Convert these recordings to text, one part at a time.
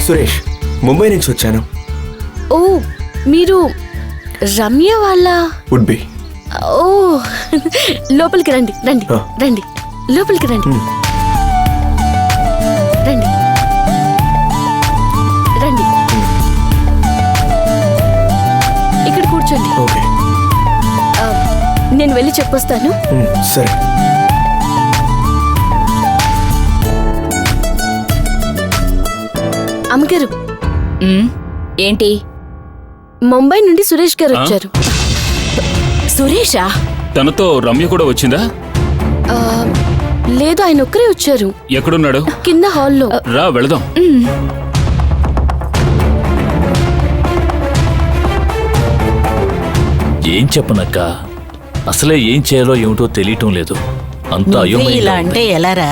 సురేష్, ముంబై నుంచి వచ్చాను. ఓ, మీరు రమ్య వాళ్ళ? Would be. ఓ, లోపలికి రండి రండి రండి, లోపలికి రండి రండి రండి, ఇక్కడ కూర్చోండి. ఓకే, నేను వెళ్ళి చెప్పొస్తాను. సరే. అమ్మగారు. ఏంటి? ముంబై నుండి సురేష్ గారు వచ్చారు. సురేషా? తనతో రమ్య కూడా వచ్చిందా? లేదు, ఆయన ఒక్కరే వచ్చారు. ఎక్కడున్నాడు? కింద హాల్లో. రా వెళదాం. ఏం చెప్పనక్క, అసలే ఏం చేయాలో ఏమిటో తెలియటం లేదు. అంతా ఇలా అంటే ఎలారా?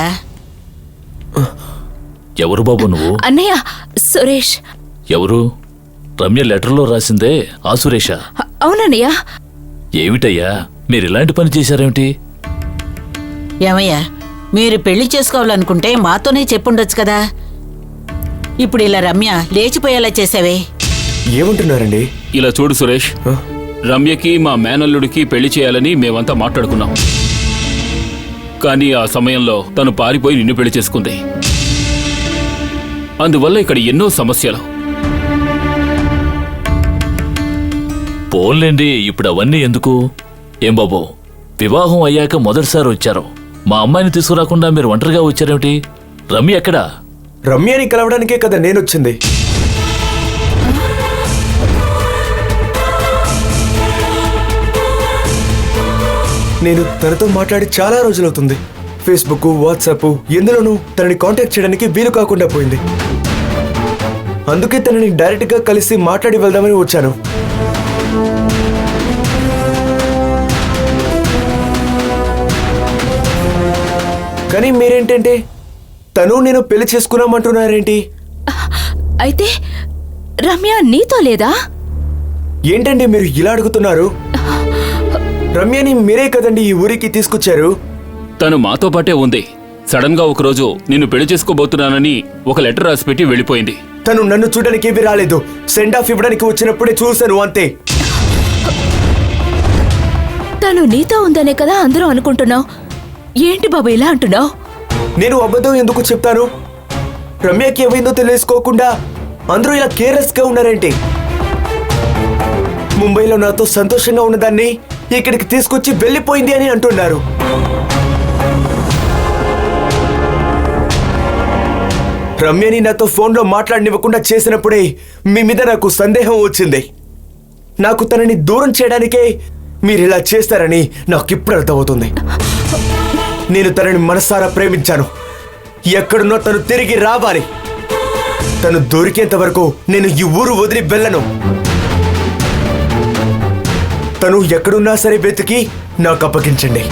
ఎవరు బాబు నువ్వు? అన్నయ్య, సురేష్. ఎవరు? రమ్య లెటర్లో రాసిందే ఆ సురేషా? అవునన్నయ్య. ఏమిటయ్యా మీరు ఇలాంటి పని చేశారేమిటి? ఏమయ్యా, మీరు పెళ్లి చేసుకోవాలనుకుంటే మాతోనే చెప్పుండొచ్చు కదా. ఇప్పుడు ఇలా రమ్య లేచిపోయేలా చేసావే. ఏమంటున్నారండి? ఇలా చూడు సురేష్, రమ్యకి మా మేనల్లుడికి పెళ్లి చేయాలని మేమంతా మాట్లాడుకున్నాం. కానీ ఆ సమయంలో తను పారిపోయి నిన్ను పెళ్లి చేసుకుంది. అందువల్ల ఇక్కడ ఎన్నో సమస్యలు. పోన్లేండి, ఇప్పుడు అవన్నీ ఎందుకు? ఏం బాబు, వివాహం అయ్యాక మొదటిసారి వచ్చారు, మా అమ్మాయిని తీసుకురాకుండా మీరు ఒంటరిగా వచ్చారేమిటి? రమ్య ఎక్కడా? రమ్యని కలవడానికే కదా నేనొచ్చింది. నేను తనతో మాట్లాడి చాలా రోజులవుతుంది. ఫేస్బుక్, వాట్సాప్ ఎందులోనూ తనని కాంటాక్ట్ చేయడానికి వీలు కాకుండా పోయింది. అందుకే తనని డైరెక్ట్ గా కలిసి మాట్లాడి వెళ్దామని వచ్చాను. కానీ మీరేంటంటే తను నేను పెళ్లి చేసుకున్నామంటున్నారేంటి? అయితే రమ్య నీతో లేదా? ఏంటండి మీరు ఇలా అడుగుతున్నారు? రమ్యని మీరే కదండి ఈ ఊరికి తీసుకొచ్చారు. తను మాతో పాటే ఉంది. సడన్ గా ఒకరోజు నిన్ను పెళ్లి చేసుకోబోతున్నానని ఒక లెటర్ రాసి పెట్టి వెళ్ళిపోయింది. తను నన్ను చూడడానికి ఏమీ రాలేదు. సెండ్ ఆఫ్ ఇవ్వడానికి వచ్చినప్పుడే చూశాను, అంతే. తను నీతో ఉందనే కదా అందరూ అనుకుంటున్నావు. ఏంటి బాబు ఇలా అంటున్నావు? నేను అబద్ధం ఎందుకు చెప్తాను? రమ్యకి ఏమైందో తెలుసుకోకుండా అందరూ ఇలా కేర్లెస్ గా ఉన్నారేంటి? ముంబైలో నాతో సంతోషంగా ఉన్నదాన్ని ఇక్కడికి తీసుకొచ్చి వెళ్ళిపోయింది అని అంటున్నారు. రమ్యని నాతో ఫోన్లో మాట్లాడనివ్వకుండా చేసినప్పుడే మీ మీద నాకు సందేహం వచ్చింది. నాకు తనని దూరం చేయడానికే మీరు ఇలా చేస్తారని నాకు ఇప్పుడు అర్థమవుతుంది. నేను తనని మనసారా ప్రేమించాను. ఎక్కడున్నా తను తిరిగి రావాలి. తను దొరికేంత వరకు నేను ఈ ఊరు వదిలి వెళ్ళను. తను ఎక్కడున్నా సరే వెతికి నాకు అప్పగించండి.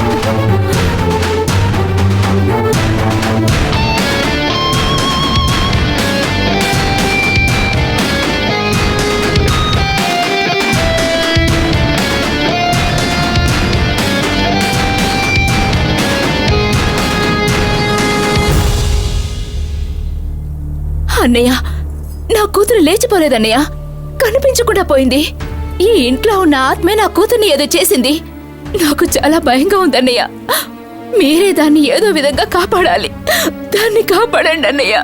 అన్నయ్య, నా కూతురు లేచిపోలేదన్నయ్య, కనిపించకుండా పోయింది. ఈ ఇంట్లో ఉన్న ఆత్మే నా కూతుర్ని ఏదో చేసింది. నాకు చాలా భయంగా ఉందన్నయ్య. మీరే దాన్ని ఏదో విధంగా కాపాడాలి. దాన్ని కాపాడండి అన్నయ్య.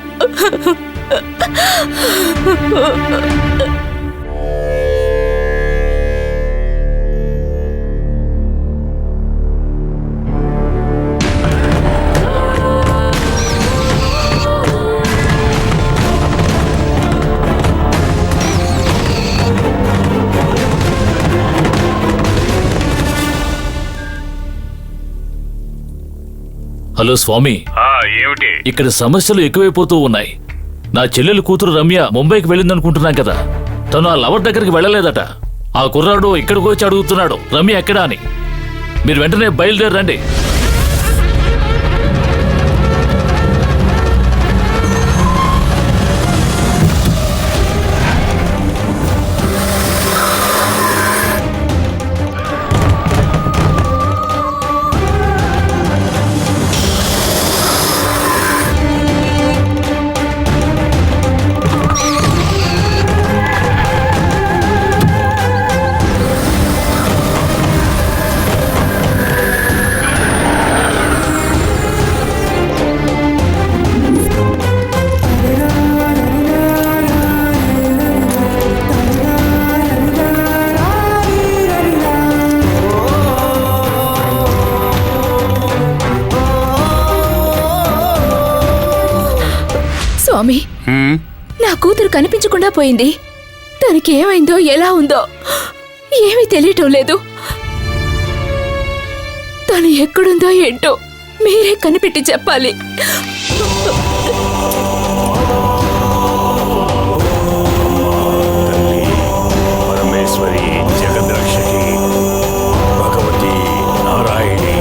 హలో స్వామి, ఏమిటి? ఇక్కడ సమస్యలు ఎక్కువైపోతూ ఉన్నాయి. నా చెల్లెలు కూతురు రమ్య ముంబైకి వెళ్ళిందనుకుంటున్నాం కదా. తను ఆ లవర్ దగ్గరికి వెళ్ళలేదట. ఆ కుర్రాడు ఇక్కడికి వచ్చి అడుగుతున్నాడు రమ్య ఎక్కడా అని. మీరు వెంటనే బయలుదేరండి. స్వామి నా కూతురు కనిపించకుండా పోయింది. తనకి ఏమైందో ఎలా ఉందో ఏమీ తెలియటం లేదు. తను ఎక్కడుందో ఏంటో మీరే కనిపెట్టి చెప్పాలి. పరమేశ్వరి, జగద్రక్షకి, భగవతి నారాయణి.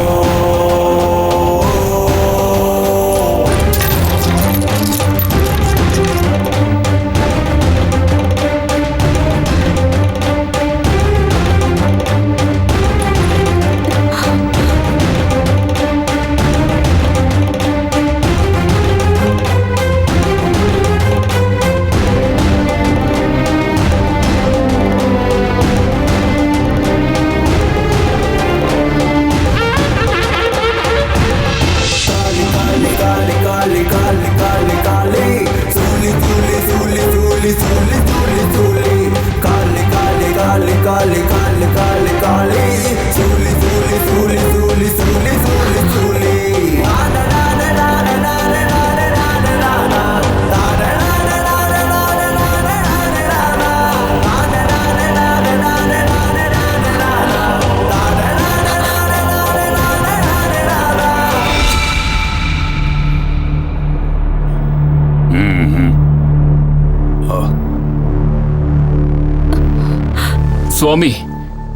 స్వామి,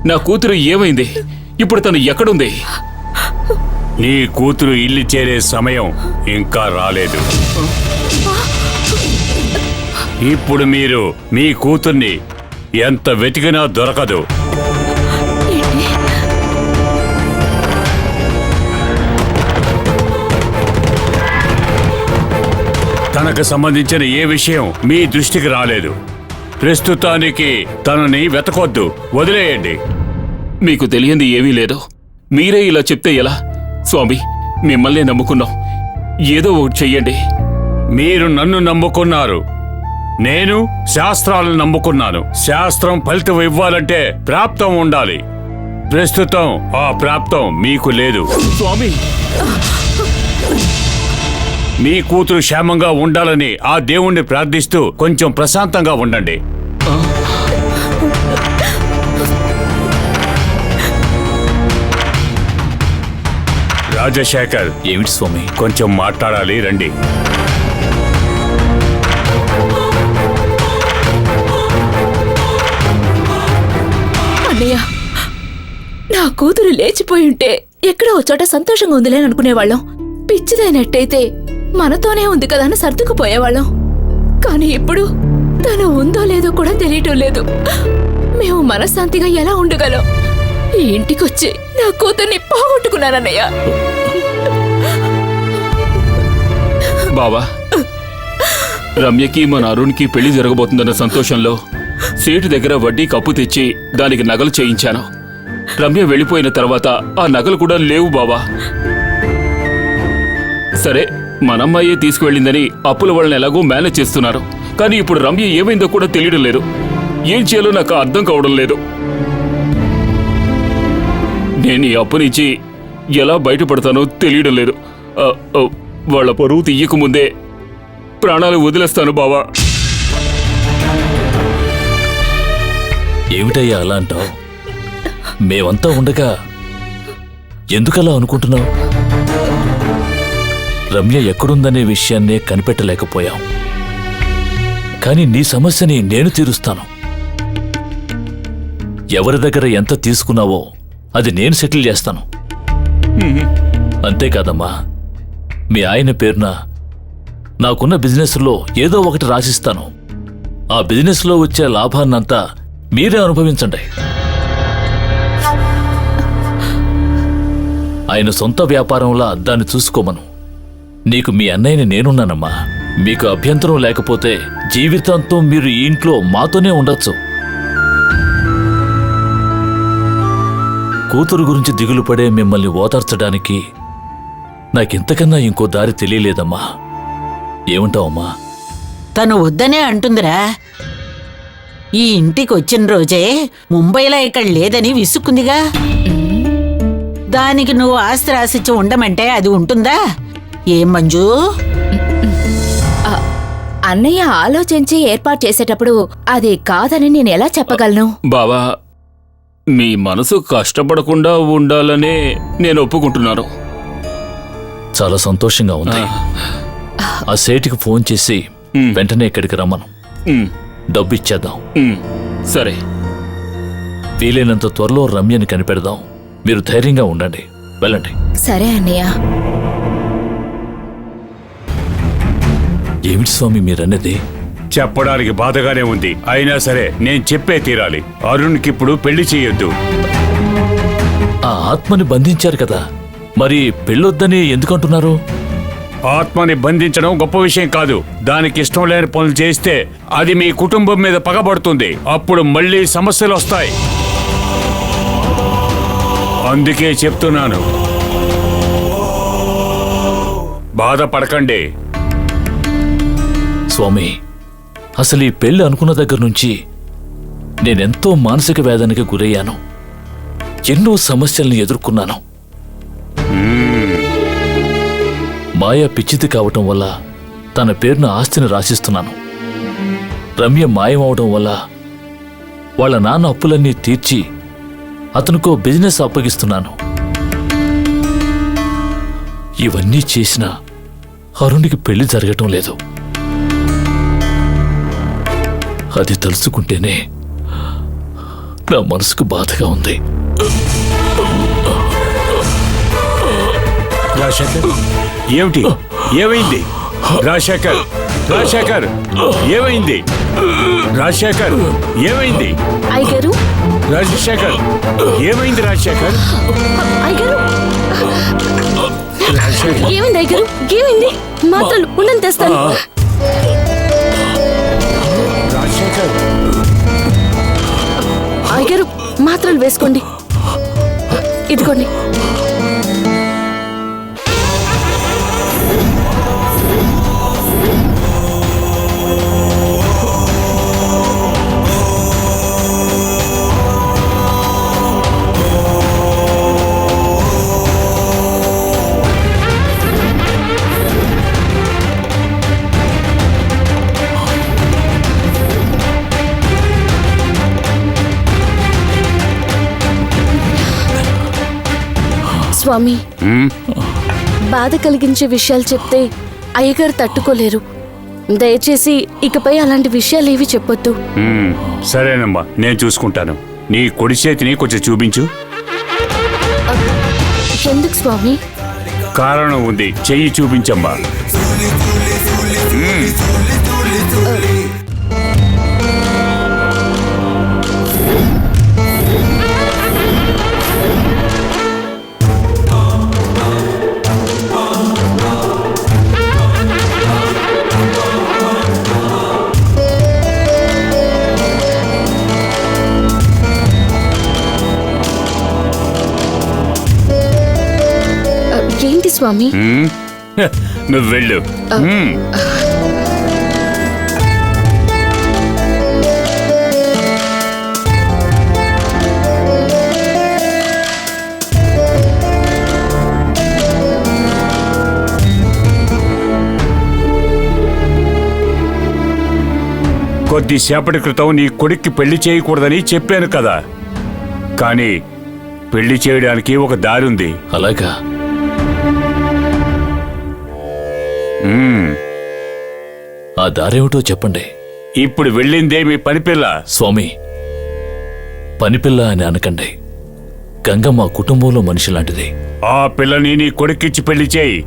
నా కూతురు ఏమైంది? ఇప్పుడు తను ఎక్కడుంది? నీ కూతురు ఇల్లు చేరే సమయం ఇంకా రాలేదు. ఇప్పుడు మీరు మీ కూతుర్ని ఎంత వెతికినా దొరకదు. తనకు సంబంధించిన ఏ విషయం మీ దృష్టికి రాలేదు. ప్రస్తుతానికి తనని వెతకొద్దు, వదిలేయండి. మీకు తెలియంది ఏమీ లేదు. మీరే ఇలా చెప్తే ఎలా? స్వామి, మిమ్మల్నే నమ్ముకున్నాం. ఏదో ఒకటి చెయ్యండి. మీరు నన్ను నమ్ముకున్నారు, నేను శాస్త్రాలను నమ్ముకున్నాను. శాస్త్రం ఫలితం ఇవ్వాలంటే ప్రాప్తం ఉండాలి. ప్రస్తుతం ఆ ప్రాప్తం మీకు లేదు. స్వామి, మీ కూతురు క్షేమంగా ఉండాలని ఆ దేవుణ్ణి ప్రార్థిస్తూ కొంచెం ప్రశాంతంగా ఉండండి. రాజశేఖర్, ఏమిటి స్వామి? కొంచెం మాట్లాడాలి, రండి. అన్నయ్య, నా కూతురు లేచిపోయి ఉంటే ఎక్కడో ఓ చోట సంతోషంగా ఉందిలే అనుకునేవాళ్ళం. పిచ్చిదైనట్టయితే మనతోనే ఉంది కదా అని సర్దుకుపోయేవాళ్ళం. కానీ ఇప్పుడు తను ఉందో లేదో కూడా తెలియటం లేదు. మేము మనశ్శాంతిగా ఎలా ఉండగలం? ఈ ఇంటికొచ్చి నా కూతుర్ని పోగొట్టుకున్నానన్నయ్య. బావా, రమ్యకి మన అరుణ్కి పెళ్లి జరగబోతుందన్న సంతోషంలో సేటు దగ్గర వడ్డీ కప్పు తెచ్చి దానికి నగలు చేయించాను. రమ్య వెళ్ళిపోయిన తర్వాత ఆ నగలు కూడా లేవు బావా. సరే, మనమ్మాయే తీసుకువెళ్ళిందని అప్పుల వాళ్ళని ఎలాగో మేనేజ్ చేస్తున్నారు. కానీ ఇప్పుడు రమ్య ఏమైందో కూడా తెలియడం లేదు. ఏం చేయాలో నాకు అర్థం కావడం లేదు. నేను ఈ అప్పు నుంచి ఎలా బయటపడతానో తెలియడం లేదు. వాళ్ళ పరువు తీయకముందే ప్రాణాలు వదిలేస్తాను బావా. ఏమిటయ్యా అలా అంటావు? మేమంతా ఉండగా ఎందుకలా అనుకుంటున్నావు? రమ్య ఎక్కడుందనే విషయాన్నే కనిపెట్టలేకపోయాం. కానీ నీ సమస్యని నేను తీరుస్తాను. ఎవరి దగ్గర ఎంత తీసుకున్నావో అది నేను సెటిల్ చేస్తాను. అంతేకాదమ్మా, మీ ఆయన పేరున నాకున్న బిజినెస్లో ఏదో ఒకటి రాసిస్తాను. ఆ బిజినెస్లో వచ్చే లాభాన్నంతా మీరే అనుభవించండి. ఆయన సొంత వ్యాపారంలా దాన్ని చూసుకోమను. నీకు మీ అన్నయ్యని నేనున్నానమ్మా. మీకు అభ్యంతరం లేకపోతే జీవితాంతం మీరు ఈ ఇంట్లో మాతోనే ఉండొచ్చు. కూతురు గురించి దిగులు పడే మిమ్మల్ని ఓదార్చడానికి నాకింతకన్నా ఇంకో దారి తెలియలేదమ్మా. ఏమంటావమ్మా? తను వద్దనే అంటుందిరా. ఈ ఇంటికి వచ్చిన రోజే ముంబైలో ఇక్కడ లేదని విసుక్కుందిగా. దానికి నువ్వు ఆస్తి రాసిచ్చి ఉండమంటే అది ఉంటుందా? ఏం మంజు? అన్నయ్య ఆలోచించి ఏర్పాటు చేసేటప్పుడు అది కాదని నేను ఎలా చెప్పగలను? బావా, మీ మనసు కష్టపడకుండా ఉండాలనే నేను ఒప్పుకుంటున్నాను. చాలా సంతోషంగా ఉంది. ఆ సేటుకి ఫోన్ చేసి వెంటనే ఇక్కడికి రమ్మను. ఉమ్, డబ్బు ఇచ్చేద్దాం. సరే. వీలైనంత త్వరలో రమ్యని కనిపెడదాం. మీరు ధైర్యంగా ఉండండి. వెళ్ళండి. సరే అన్నయ్య. ఏమిటి స్వామి మీరన్నది? చెప్పడానికి బాధగానే ఉంది, అయినా సరే నేను చెప్పే తీరాలి. అరుణ్కి ఇప్పుడు పెళ్లి చేయొద్దు. ఆ ఆత్మని బంధించారు కదా, మరి పెళ్ళొద్దని ఎందుకంటున్నారు? ఆత్మని బంధించడం గొప్ప విషయం కాదు. దానికి ఇష్టం లేని పనులు చేస్తే అది మీ కుటుంబం మీద పగబడుతుంది. అప్పుడు మళ్ళీ సమస్యలు వస్తాయి. అందుకే చెప్తున్నాను, బాధపడకండి. స్వామి, అసలు ఈ పెళ్లి అనుకున్న దగ్గర నుంచి నేనెంతో మానసిక వేదనకి గురయ్యాను. ఎన్నో సమస్యల్ని ఎదుర్కొన్నాను. మాయ పిచ్చిది కావటం వల్ల తన పేరున ఆస్తిని రాసిస్తున్నాను. రమ్య మాయమవడం వల్ల వాళ్ళ నాన్న అప్పులన్నీ తీర్చి అతనికో బిజినెస్ అప్పగిస్తున్నాను. ఇవన్నీ చేసినా అరుణ్కి పెళ్లి జరగటం లేదు. అది తలుచుకుంటేనే నా మనసుకు బాధగా ఉంది. రాజశేఖర్, ఏమిటి? ఏమైంది? రాజశేఖర్, రాజశేఖర్, ఏమైంది? రాజశేఖర్, ఏమైంది? అయ్యగారు, రాజశేఖర్, ఏమైంది? రాజశేఖర్, అయ్యగారు, రాజశేఖర్, ఏమైంది అయ్యగారు? ఏమైంది? మాత్రలు ఉండండి తెస్తాను. రాజశేఖర్, అయ్యగారు, మాత్రలు వేసుకోండి. ఇదిగోండి. స్వామి, బాధ కలిగించే విషయాలు చెప్తే అయ్యగారు తట్టుకోలేరు. దయచేసి ఇకపై అలాంటి విషయాలు ఏవి చెప్పొద్దు. సరేనమ్మా, నేను చూసుకుంటాను. నీ కుడి చేతిని కొంచెం చూపించు. ఎందుకు స్వామి? కారణం ఉంది, చెయ్యి చూపించమ్మా. ఏంటి స్వామి? నువ్వు వెళ్ళు. కొద్దిసేపటి క్రితం నీ కొడుక్కి పెళ్లి చేయకూడదని చెప్పాను కదా, కానీ పెళ్లి చేయడానికి ఒక దారి ఉంది. అలాగా? ఆ దారేమిటో చెప్పండి. ఇప్పుడు వెళ్ళిందే మీ పనిపిల్ల. స్వామి, పనిపిల్ల అని అనకండి. గంగ మా కుటుంబంలో మనిషి లాంటిది. ఆ పిల్లని నీ కొడుక్కిచ్చి పెళ్లి చేయి.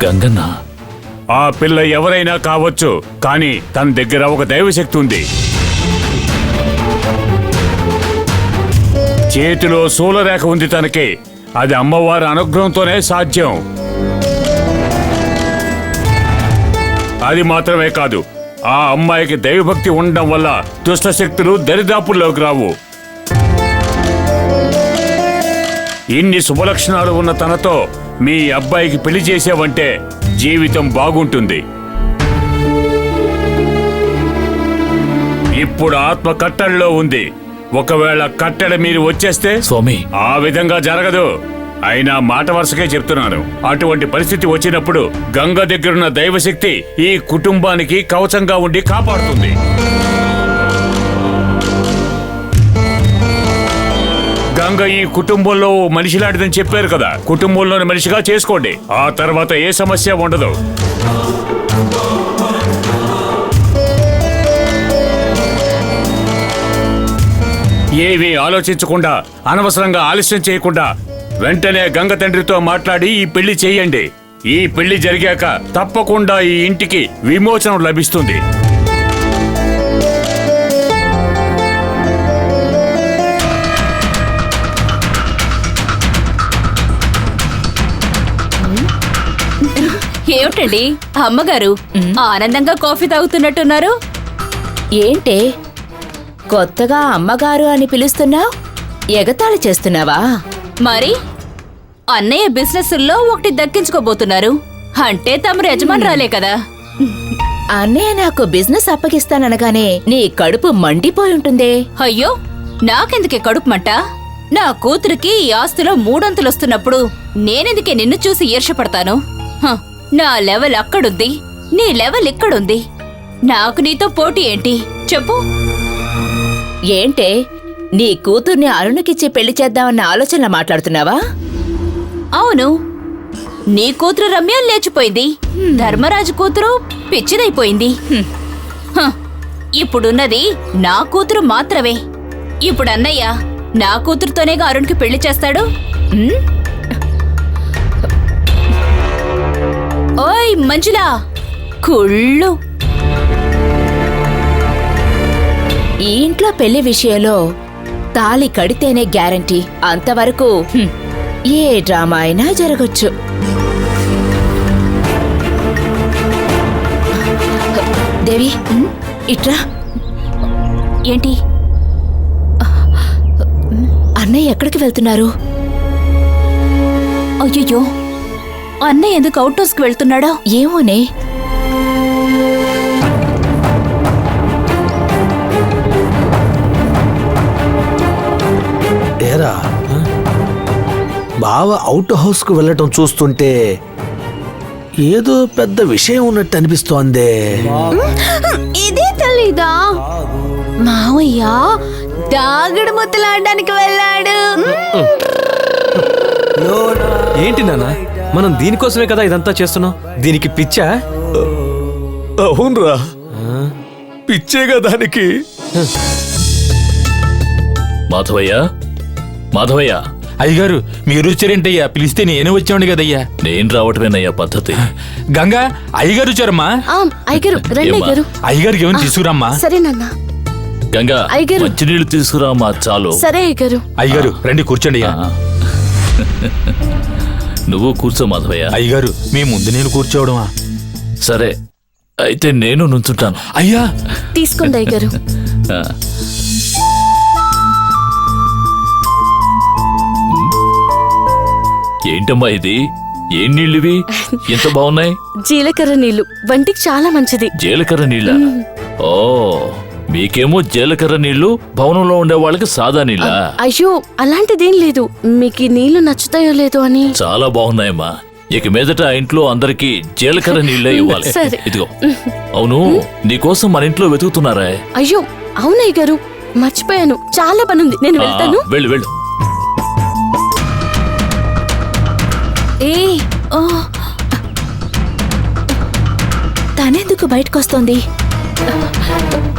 గంగన్న, ఆ పిల్ల ఎవరైనా కావచ్చు, కానీ తన దగ్గర ఒక దైవశక్తి ఉంది. చేతిలో శూలరేఖ ఉంది తనకి. అది అమ్మవారి అనుగ్రహంతోనే సాధ్యం. అది మాత్రమే కాదు, ఆ అమ్మాయికి దైవభక్తి ఉండడం వల్ల దుష్ట శక్తులు దరిదాపుల్లోకి రావు. ఇన్ని శుభలక్షణాలు ఉన్న తనతో మీ అబ్బాయికి పెళ్లి చేసావంటే జీవితం బాగుంటుంది. ఇప్పుడు ఆత్మ కట్టల్లో ఉంది. ఒకవేళ కట్టెడ మీరు వచ్చేస్తే స్వామి ఆ విధంగా జరగదు. అయినా మాట వరుసకే చెప్తున్నాను. అటువంటి పరిస్థితి వచ్చినప్పుడు గంగ దగ్గరున్న దైవశక్తి ఈ కుటుంబానికి కవచంగా ఉండి కాపాడుతుంది. గంగ ఈ కుటుంబంలో మనిషిలాంటిదని చెప్పారు కదా, కుటుంబంలోని మనిషిగా చేసుకోండి. ఆ తర్వాత ఏ సమస్య ఉండదు. ఏమీ ఆలోచించకుండా, అనవసరంగా ఆలస్యం చేయకుండా వెంటనే గంగ తండ్రితో మాట్లాడి ఈ పెళ్లి చేయండి. ఈ పెళ్లి జరిగాక తప్పకుండా ఈ ఇంటికి విమోచనం లభిస్తుంది. ఏమిటండి అమ్మగారు ఆనందంగా కాఫీ తాగుతున్నట్టున్నారు? ఏంటే కొత్తగా అమ్మగారు అని పిలుస్తున్నావు? ఎగతాళి చేస్తున్నావా? మరి అన్నయ్య బిజినెస్లో ఒకటి దక్కించుకోబోతున్నారు అంటే తమరు యజమానురాలే కదా. అన్నయ్య నాకు బిజినెస్ అప్పగిస్తాననగానే నీ కడుపు మండిపోయి ఉంటుందే. అయ్యో, నాకెందుకే కడుపు మంట? నా కూతురికి ఈ ఆస్తిలో 3 అంతులు వస్తున్నప్పుడు నేనెందుకే నిన్ను చూసి ఈర్షపడతాను? హ, నా లెవెల్ అక్కడుంది, నీ లెవెల్ ఇక్కడుంది. నాకు నీతో పోటీ ఏంటి చెప్పు? ఏంటే నీ కూతుర్ని అరుణకిచ్చి పెళ్లి చేద్దామన్న ఆలోచనలో మాట్లాడుతున్నావా? అవును, నీ కూతురు రమ్య లేచిపోయింది, ధర్మరాజు కూతురు పిచ్చిదైపోయింది. ఇప్పుడున్నది నా కూతురు మాత్రమే. ఇప్పుడు అన్నయ్య నా కూతురుతోనేగా అరుణ్కి పెళ్లి చేస్తాడు. ఓయ్ మంజులా, కుళ్ళు. ఈ ఇంట్లో పెళ్లి విషయంలో తాళి కడితేనే గ్యారంటీ. అంతవరకు ఏ డ్రామా అయినా జరగచ్చు. దేవి, ఇట్రా. ఏంటి? అన్నయ్య ఎక్కడికి వెళ్తున్నారు? అయ్యో, అన్నయ్య ఎందుకు అవుట్ హౌస్ కి వెళ్తున్నాడో ఏమోనే. ఏరా బావ అవుట్ హౌస్ కు వెళ్ళటం చూస్తుంటే ఏదో పెద్ద విషయం ఉన్నట్టు అనిపిస్తోందే. ఇదే తెలీదా? మావయ్య దాగుడు ముద్దలాడడానికి వెళ్ళాడు. ఏంటి నాన్న, మనం దీనికోసమే కదా ఇదంతా చేస్తున్నాం. దీనికి పిచ్చా? అవునరా, పిచ్చేగా దానికి. మాధవయ్య, మాధవయ్య. అయ్యగారు మీరు వచ్చారేంటయ్యా? పిలిస్తే నేనే వచ్చాండి కదయ్యా. నేను రావటమేనయ్యా పద్ధతి. గంగా, అయ్యగారు వచ్చారమ్మా. అయ్యగారు రండి. అయ్యగారు, అయ్యగారికి ఏమైనా తీసుకురమ్మా. సరేనన్నా. గంగా, అయ్యగారు. మంచినీళ్ళు తీసుకురామా, చాలు. సరే అయ్యగారు. అయ్యగారు రండి కూర్చోండి. నువ్వు కూర్చో మాధవయ్య. అయ్యగారు మీ ముందు నేను కూర్చోవడమా? సరే అయితే నేను నుంచుంటాను. అయ్యా తీసుకోండి అయ్యగారు. ఏంటమ్మా ఇది? ఏం నీళ్ళివి ఎంత బాగున్నాయి? జీలకర్ర నీళ్లు, వంటికి చాలా మంచిది. జీలకర్ర నీళ్ళ? ఓ, మీకేమో జీలకర్ర నీళ్లు, భవనంలో ఉండే వాళ్ళకి సాదా నీళ్ళ? అయ్యో, అలాంటిదేం లేదు. మీకు ఈ నీళ్లు నచ్చుతాయో లేదో అని. చాలా బాగున్నాయమ్మా. ఇక మీదట ఆ ఇంట్లో అందరికి జీలకర్ర నీళ్ళే ఇవ్వాలి. సరే. ఇదిగో. అవును, నీకోసం మన ఇంట్లో వెతుకుతున్నారా? అయ్యో అవునయ్య గారు, మర్చిపోయాను. చాలా పనుంది, నేను వెళ్తాను. వెళ్ళు వెళ్ళు. తనెందుకు బయటకొస్తోంది?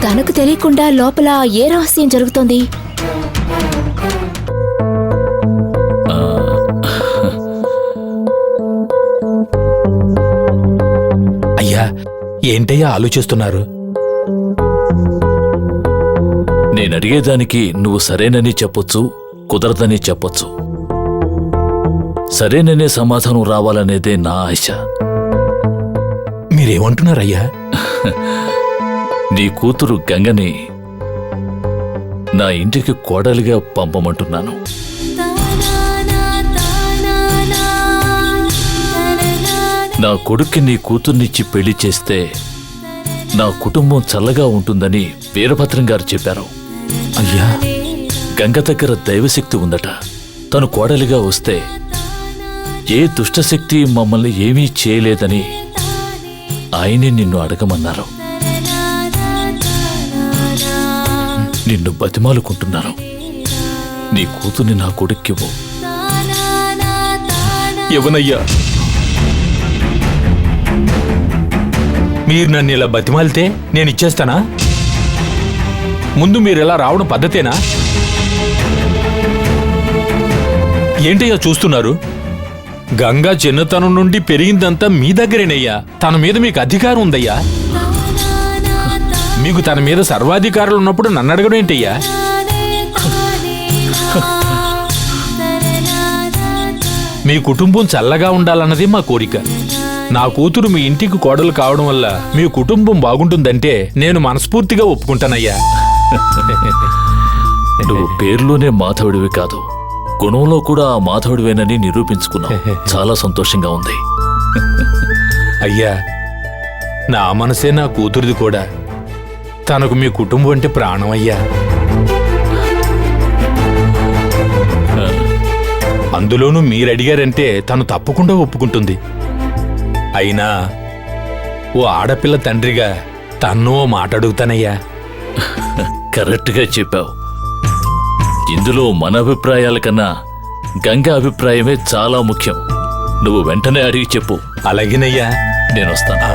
తనకు తెలియకుండా లోపల ఏ రహస్యం జరుగుతోంది? అయ్యా ఏంటయ్యా ఆలోచిస్తున్నారు? నేను అడిగేదానికి నువ్వు సరేనని చెప్పొచ్చు, కుదరదని చెప్పొచ్చు. సరేననే సమాధానం రావాలనేదే నా ఆశ. మీరేమంటున్నారయ్యా? నీ కూతురు గంగని నా ఇంటికి కోడలిగా పంపమంటున్నాను. నా కొడుక్కి నీ కూతుర్నిచ్చి పెళ్లి చేస్తే నా కుటుంబం చల్లగా ఉంటుందని వీరభద్రం గారు చెప్పారు. అయ్యా గంగ దగ్గర దైవశక్తి ఉందట. తను కోడలిగా వస్తే ఏ దుష్టశక్తి మమ్మల్ని ఏమీ చేయలేదని ఆయనే నిన్ను అడగమన్నారు. నిన్ను బతిమాలుకుంటున్నాను. నీ కూతుర్ని నా కొడుక్కివ్వు. ఎవనయ్యా మీరు నన్ను ఇలా బతిమాలితే నేను ఇచ్చేస్తానా? ముందు మీరు ఇలా రావడం పద్ధతేనా? ఏంటయ్యా చూస్తున్నారు? గంగా చిన్నతనం నుండి పెరిగిందంతా మీ దగ్గరేనయ్యా. తన మీద మీకు అధికారం ఉందయ్యా. మీకు తన మీద సర్వాధికారులు ఉన్నప్పుడు నన్ను అడగడం ఏంటయ్యా? మీ కుటుంబం చల్లగా ఉండాలన్నది మా కోరిక. నా కూతురు మీ ఇంటికి కోడలు కావడం వల్ల మీ కుటుంబం బాగుంటుందంటే నేను మనస్ఫూర్తిగా ఒప్పుకుంటానయ్యా. నువ్వు పేరులోనే మాధవుడివి కాదు, గుణంలో కూడా ఆ మాధవుడివేనని నిరూపించుకున్నావు. చాలా సంతోషంగా ఉంది. అయ్యా, నా మనసే నా కూతురిది కూడా. తనకు మీ కుటుంబం అంటే ప్రాణం అయ్యా. అందులోనూ మీరు అడిగారంటే తను తప్పకుండా ఒప్పుకుంటుంది. అయినా ఓ ఆడపిల్ల తండ్రిగా తన్నో మాట అడుగుతానయ్యా. కరెక్ట్గా చెప్పావు. ఇందులో మన అభిప్రాయాల కన్నా గంగా అభిప్రాయమే చాలా ముఖ్యం. నువ్వు వెంటనే అడిగి చెప్పు. అలాగేనయ్యా. నేను వస్తాను.